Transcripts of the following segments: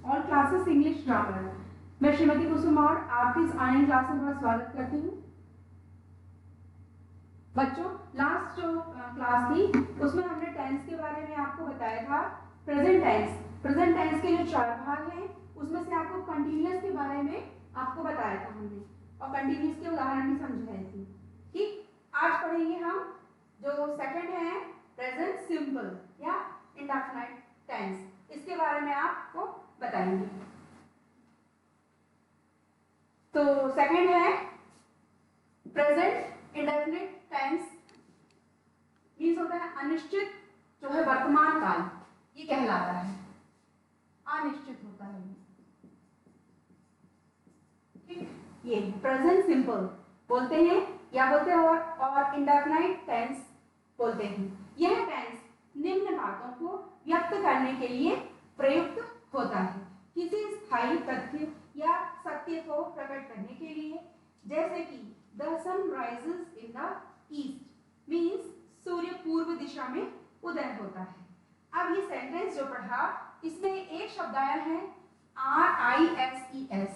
All classes English grammar. मैं श्रीमती कुसुम और आपकी इस ऑनलाइन क्लास में बहुत स्वागत करती हूँ। बच्चों, लास्ट जो क्लास थी उसमें हमने टेंस के बारे में आपको बताया था। प्रेजेंट टेंस के जो 4 भाग हैं उसमें से आपको कंटिन्यूअस के बारे में आपको बताया था हमने, और कंटिन्यूअस के उदाहरण भी समझाए थे। ठीक, आज पढ़ेंगे हम जो सेकंड है प्रेजेंट सिंपल या इंडेफिनिट टेंस, इसके बारे में आपको बताएंगे। तो सेकंड है प्रेजेंट इंडेफिनिट टेंस, मीन्स होता है अनिश्चित जो है वर्तमान काल, ये कहलाता है, अनिश्चित होता है। ठीक, ये प्रेजेंट सिंपल बोलते हैं या बोलते हैं और इंडेफिनिट टेंस बोलते हैं। यह टेंस निम्न बातों को व्यक्त करने के लिए प्रयुक्त होता है, किसी स्थायी तथ्य या सत्य को प्रकट करने के लिए, जैसे कि the sun rises in the east, means सूर्य पूर्व दिशा में उदय होता है। अब ये सेंटेंस जो पढ़ा इसमें एक शब्द आया है RISES,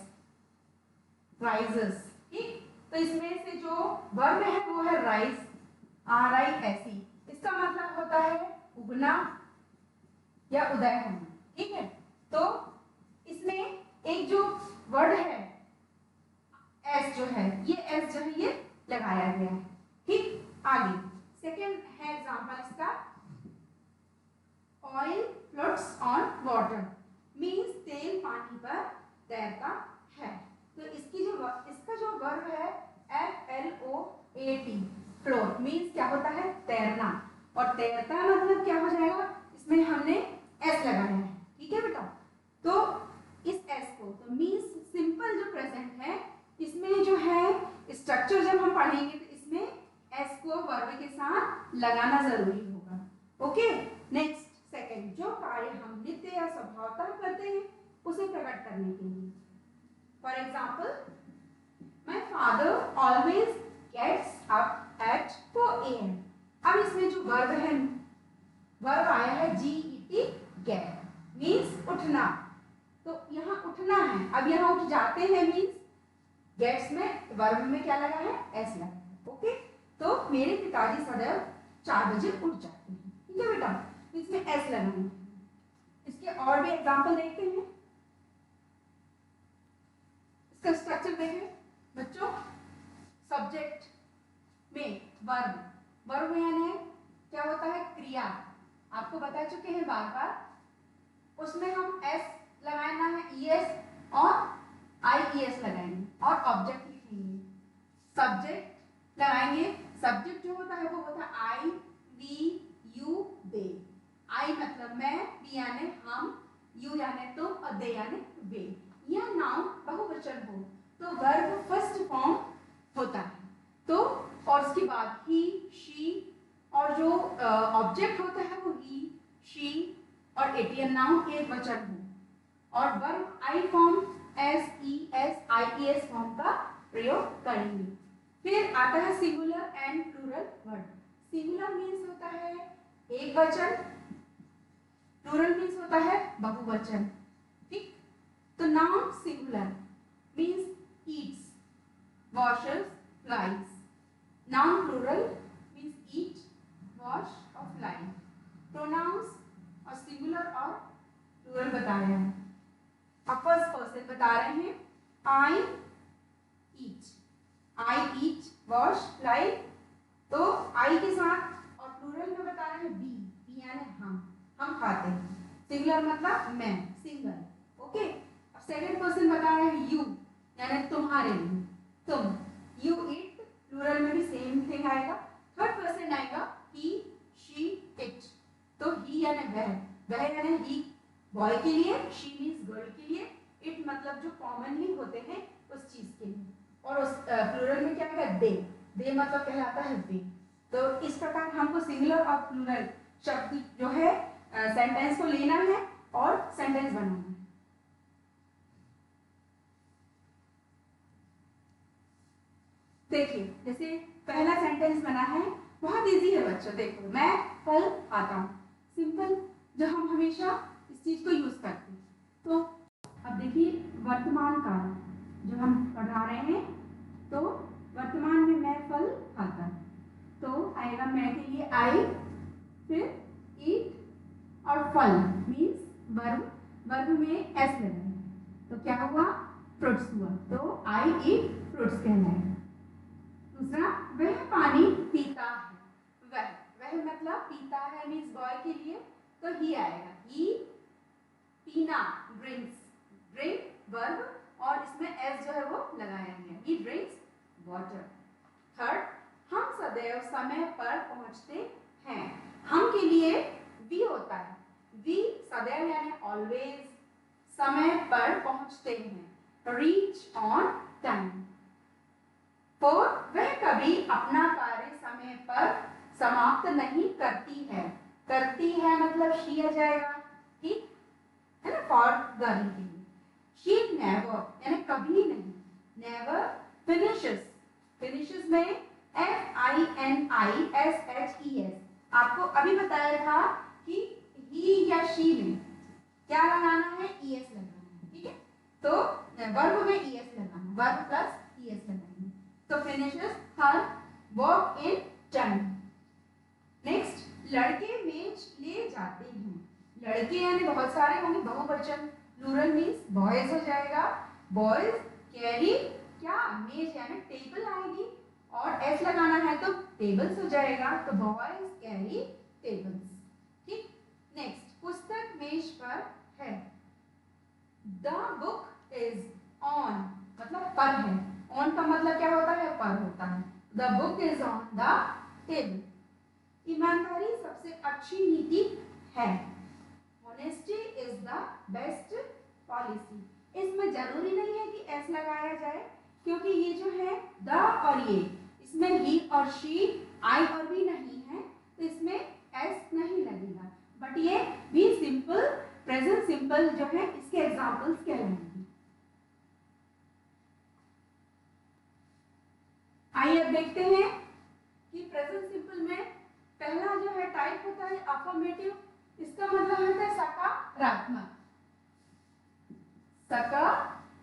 राइजेस। ठीक, तो इसमें से जो वर्ब है वो है राइज, RISE। इसका मतलब होता है उगना या उदय होना। ठीक है, तो इसमें एक जो वर्ड है एस जो है, ये एस जो है ये लगाया गया है। ठीक, आगे सेकंड है एग्जांपल इसका, oil floats on water, means तेल पानी पर तैरता है। तो इसका जो वर्ब है FLOAT, फ्लोट मींस क्या होता है, तैरना, और तैरता मतलब क्या हो जाएगा, इसमें हमने एस लगाया है। ठीक है बेटा, तो इस एस को, तो मींस सिंपल जो प्रेजेंट है इसमें जो है स्ट्रक्चर जब हम पढ़ेंगे तो इसमें एस को वर्ब के साथ लगाना जरूरी होगा। ओके, नेक्स्ट सेकंड, जो कार्य हम नित्य या स्वभावतः करते हैं उसे प्रकट करने के लिए। For example, my father always gets up at 4 AM। अब इसमें जो वर्ब है, वर्ब आया है GET, गेट, मीन्स उठना। तो यहाँ उठना है, अब यहाँ उठ जाते हैं मीन्स गेट्स में वर्ब में क्या लगा है, एस लगा है। ओके, तो मेरे पिताजी सदैव 4 बजे उठ जाते हैं। ठीक है बेटा, तो इसमें एस लगाना है। इसके और भी एग्जांपल देखते हैं, इसका स्ट्रक्चर देखें बच्चों। सब्जेक्ट में वर्ब यानी क्या होता है, क्रिया, आपको बता चुके हैं बार बार। उसमें हम एस लगाना है, ES और IES लगाएंगे, और ऑब्जेक्ट लिखेंगे, सब्जेक्ट लगाएंगे। सब्जेक्ट जो होता है वो होता है I, we, you, they। I मतलब मैं, we यानी हम, you यानी तुम, और they यानी वे। यह नाउन बहुवचन हो तो वर्ब फर्स्ट फॉर्म होता है, तो और उसके बाद he, she, और जो ऑब्जेक्ट होता है वो he, she और it, यह नाउन एक वचन हो, और verb I form SES IES form का प्रयोग करेंगे। फिर आता है singular and plural word. Singular means होता है एक वचन, प्लूरल मीन्स होता है बहुवचन। ठीक, तो noun singular means eats, washes, flies. Noun plural means eat, wash और फ्लाई। प्रोनाउंस और सिंगुलर और प्लूरल बताया है। अब फर्स्ट पर्सन बता रहे हैं, I eat, वॉश, फ्लाई, तो I के साथ, और प्लूरल में बता रहे हैं we यानी हम खाते हैं। सिंगुलर मतलब मैं, सिंगल। ओके, अब सेकंड पर्सन बता रहे हैं you यानी तुम्हारे लिए, तुम, you eat, प्लूरल में भी सेम थिंग आएगा। थर्ड पर्सन आएगा he, she, it, तो he यानी वह यानी he बॉय के लिए, she मीन्स गर्ल के लिए, it मतलब जो कॉमनली होते हैं उस चीज के लिए, और उस प्लूरल में क्या आएगा, दे मतलब कहलाता है वे। तो इस प्रकार हमको सिंगुलर और प्लूरल शब्द जो है सेंटेंस को लेना है और सेंटेंस बनाना है। देखिए, जैसे पहला सेंटेंस बना है, बहुत इजी है बच्चों। देखो, मैं फल खाता हूँ, सिंपल, जो हम हमेशा इस चीज को यूज करते हैं। तो वर्तमान काल जो हम पढ़ा रहे हैं, तो वर्तमान में मैं फल खाता, तो आएगा मैं के लिए आई, फिर ईट और फल मीन्स वर्ब, वर्ब में एस लगाएंगे, तो क्या हुआ, फ्रूट्स हुआ, तो आई ईट फ्रूट्स कहलाएगा। दूसरा, वह पानी पीता है, वह मतलब पीता है मीन्स बॉय के लिए, तो ही आएगा, ही, पीना ड्रिंक्स, ड्रिंक वर्ब और इसमें एस जो है वो लगाया गया, ही ड्रिंक्स वाटर। थर्ड, हम सदैव समय पर पहुंचते हैं, हम के लिए वी होता है, वी सदैव यानी ऑलवेज, समय पर पहुंचते हैं, रीच ऑन टाइम। फोर्थ, वह कभी अपना कार्य समय पर समाप्त नहीं करती है मतलब शी आ जाएगा, ठीक है ना, फॉर गर्ल के लिए। शी नेवर यानी कभी नहीं, नेवर फिनिशेस में FINISHES, आपको अभी बताया था कि ही या शी में क्या लगाना है, ES लगाना है, ठीक है, तो वर्ब में ES लगाना, वर्ब प्लस ES लगाएंगे, तो finishes her work in time. Next, लड़के मेज ले जाते हैं, लड़के यानी बहुत सारे होंगे, बहुवचन, प्लूरल मींस बॉयज हो जाएगा, बॉयज कैरी क्या, मेज यानी टेबल आएगी, और एस लगाना है तो टेबल्स हो जाएगा, तो बॉयज कैरी टेबल्स, ठीक। नेक्स्ट, पुस्तक मेज पर है, द बुक इज ऑन मतलब पर है, ऑन का मतलब क्या होता है, पर होता है, the book is on the table. ईमानदारी सबसे अच्छी नीति है, honesty is the best policy. इसमें जरूरी नहीं है कि एस लगाया जाए, क्योंकि ये जो है द और ये, इसमें ही और शी, आई और भी नहीं है, तो इसमें एस नहीं लगेगा, बट ये भी सिंपल प्रेजेंट सिंपल जो है इसके एग्जांपल्स कहलाएंगे। आइए अब देखते हैं कि प्रेजेंट सिंपल में पहला जो है टाइप होता है अफर्मेटिव, इसका मतलब होता है सकारात्मक, सकारात्मक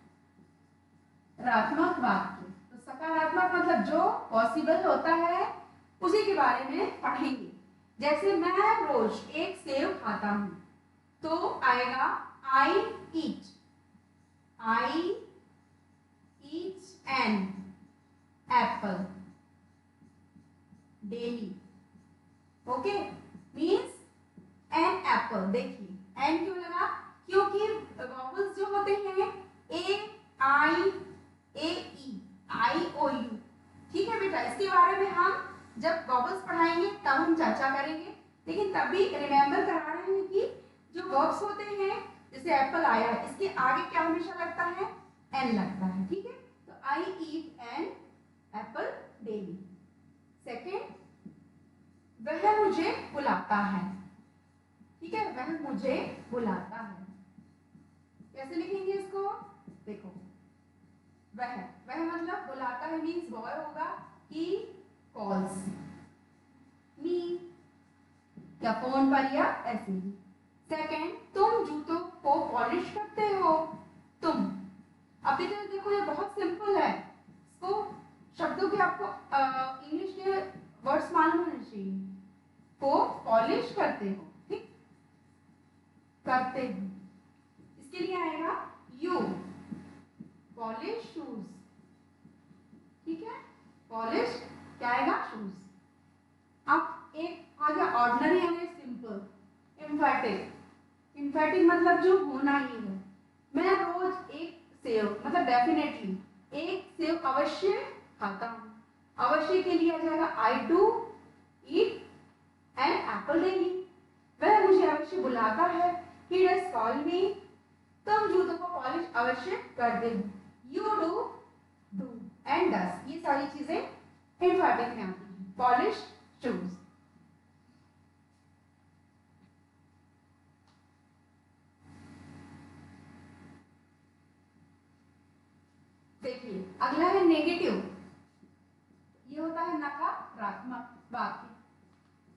वाक्य, तो सकारात्मक मतलब जो पॉसिबल होता है उसी के बारे में पढ़ेंगे। जैसे मैं रोज एक सेव खाता हूं, तो आएगा I eat an apple daily, okay, means an apple. देखिए एन क्यों लगा, क्योंकि वॉवल्स जो होते हैं ए आई ए ई आई ओ यू, ठीक है बेटा, इसके बारे में हम जब वॉवल्स पढ़ाएंगे तब हम चर्चा करेंगे, लेकिन तभी रिमेंबर करा रहे हैं कि जो वर्ब्स होते हैं, जैसे एप्पल आया है, इसके आगे क्या हमेशा लगता है, एन लगता है, ठीक है, तो I eat an apple daily. Second, वह मुझे बुलाता है, ठीक है, वह मुझे बुलाता है, कैसे लिखेंगे इसको, देखो, वह मतलब बुलाता है मीन्स बॉय होगा, ही कॉल्स मी, या फोन पर या ऐसे ही। सेकेंड, तुम जूतों को पॉलिश करते हो, तुम, अभी तो देखो ये बहुत सिंपल है, इसको शब्दों के आपको इंग्लिश के वर्ड्स मालूम होने चाहिए, को पॉलिश करते हो, ठीक, करते हो, इसके लिए आएगा यू पॉलिश शूज, ठीक है, पॉलिश क्या आएगा, शूज। अब एक आ गया ऑर्डिनरी यानी सिंपल, एम्फैटिक मतलब जो होना ही है, मैं रोज एक सेव मतलब डेफिनेटली एक सेव अवश्य खाता हूँ, अवश्य के लिए आ जाएगा I do eat an apple daily, वह मुझे अवश्य बुलाता है, ही डज कॉल मी, तुम जूतों को पॉलिश अवश्य करते हो, यू डू एंड डस, ये सारी चीजें एम्फैटिक में आती हैं, पॉलिश शूज। देखिए अगला है नेगेटिव, ये होता है नकारात्मक वाक्य,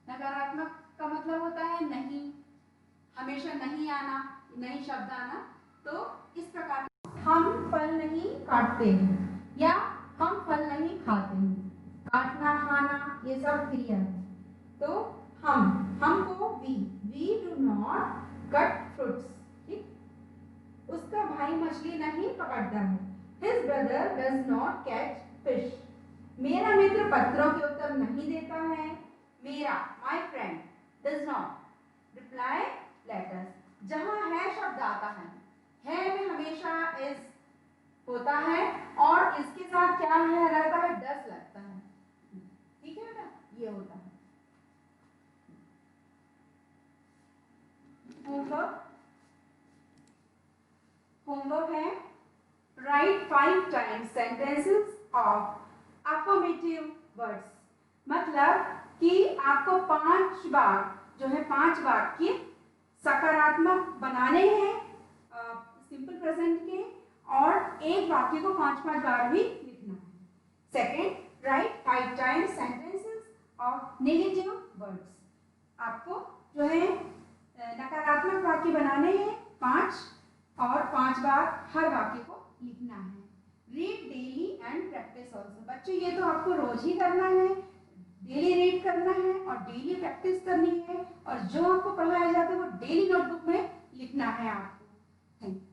नकारात्मक का मतलब होता है नहीं, हमेशा नहीं आना, नहीं शब्द आना, तो इस प्रकार हम काटते हैं या हम फल नहीं खाते हैं। काटना, खाना ये सब क्रिया है। तो हमको we do not cut fruits. ठीक। उसका भाई मछली नहीं पकड़ता है। His brother does not catch fish. मेरा मित्र पत्रों के उत्तर नहीं देता है। मेरा my friend does not reply letters. जहां है शब्द आता है में हमेशा इज होता है और इसके साथ क्या है रहता है, डस लगता है। ठीक है बेटा, ये होता है। होमवर्क है right 5 times sentences of affirmative words. मतलब कि आपको 5 बार जो है 5 वाक्य सकारात्मक बनाने हैं सिंपल प्रेजेंट के, और एक वाक्य को 5-5 बार भी लिखना है। Second, right 5 times sentences of negative words. आपको जो है नकारात्मक वाक्य बनाने हैं 5 और 5 बार हर वाक्य को लिखना है। Read daily and practice also. बच्चों ये तो आपको रोज ही करना है, डेली रीड करना है और डेली प्रैक्टिस करनी है, और जो आपको पढ़ाया जाता है वो डेली नोटबुक में लिखना है आपको। Thank you.